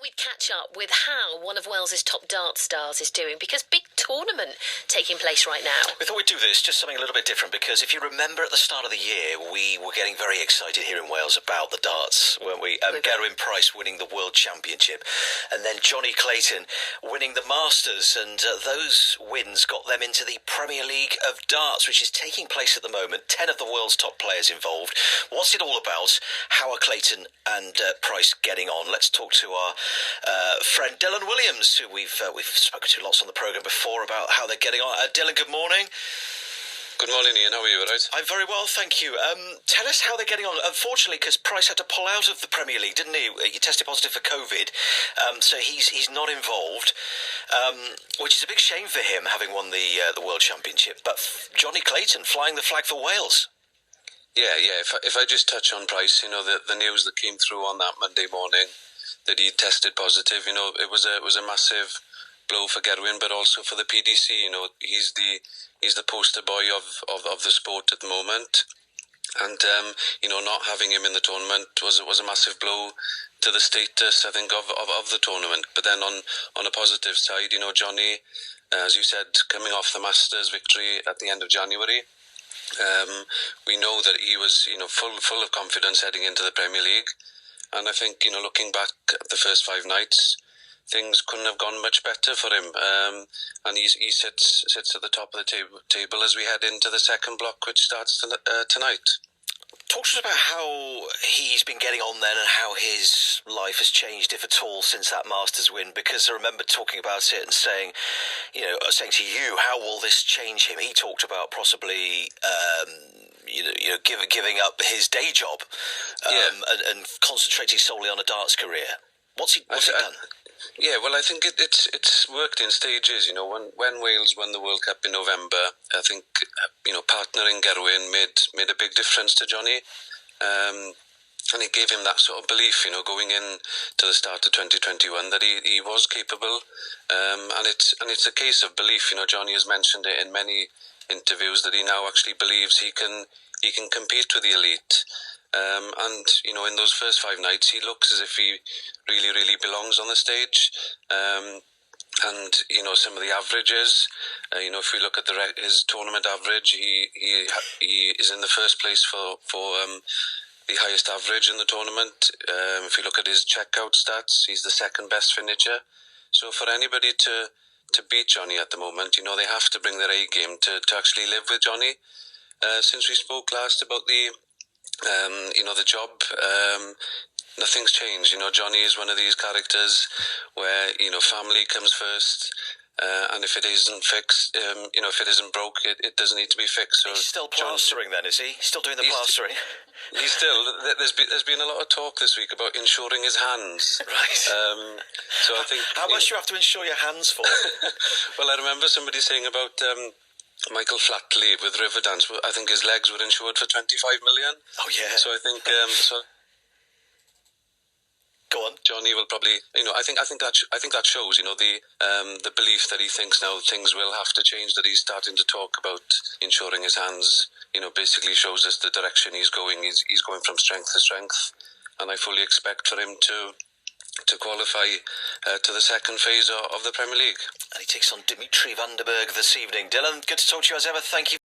thought we'd catch up with how one of Wales's top dart stars is doing, because big tournament taking place right now. We thought we'd do this, just something a little bit different, because if you remember at the start of the year, we were getting very excited here in Wales about the darts, weren't we? Gerwyn Price winning the World Championship, and then Jonny Clayton winning the Masters, and those wins got them into the Premier League of Darts, which is taking place at the moment. 10 of the world's top players involved. What's it all about? How are Clayton and Price getting on? Let's talk to our friend Dylan Williams, who we've spoken to lots on the programme before about how they're getting on. Dylan, good morning. Good morning, Ian. How are you? All right? I'm very well, thank you. Tell us how they're getting on. Unfortunately, because Price had to pull out of the Premier League, didn't he? He tested positive for COVID, so he's not involved, which is a big shame for him, having won the World Championship. But Jonny Clayton flying the flag for Wales. Yeah. If I just touch on Price, the news that came through on that Monday morning that he tested positive, it was a massive blow for Gerwyn, but also for the PDC. He's the poster boy of the sport at the moment, and not having him in the tournament was a massive blow to the status, I think, of the tournament. But then on a positive side, Jonny, as you said, coming off the Masters victory at the end of January, we know that he was full of confidence heading into the Premier League, and I think looking back at the first 5 nights, things couldn't have gone much better for him, and he sits at the top of the table as we head into the second block, which starts tonight. Talk to us about how he's been getting on then, and how his life has changed, if at all, since that Masters win. Because I remember talking about it and saying to you, how will this change him? He talked about possibly giving up his day job, and concentrating solely on a darts career. What's he done? Yeah, well, I think it's worked in stages. When Wales won the World Cup in November, I think partnering Gerwyn made a big difference to Jonny, and it gave him that sort of belief, going in to the start of 2021, that he was capable, and it's a case of belief. Jonny has mentioned it in many interviews that he now actually believes he can compete with the elite. And in those first 5 nights, he looks as if he really, really belongs on the stage. And some of the averages, if we look at his tournament average, he is in the first place for the highest average in the tournament. If you look at his checkout stats, he's the second best finisher. So for anybody to beat Jonny at the moment, they have to bring their A game to actually live with Jonny. Since we spoke last about the job, nothing's changed. Jonny is one of these characters where, family comes first, and if it isn't fixed, if it isn't broke, it doesn't need to be fixed. So he's still plastering then, is he? Still doing the plastering? He's still, there's been a lot of talk this week about insuring his hands. Right. So I think... How much do you have to insure your hands for? Well, I remember somebody saying about... Michael Flatley with Riverdance, I think his legs were insured for 25 million. Oh yeah. So I think Go on. Jonny will probably, I think that shows, the belief that he thinks now things will have to change, that he's starting to talk about insuring his hands. Basically shows us the direction he's going. He's going from strength to strength, and I fully expect for him to qualify to the second phase of the Premier League. And he takes on Dimitri van der Berg this evening. Dylan, good to talk to you as ever. Thank you.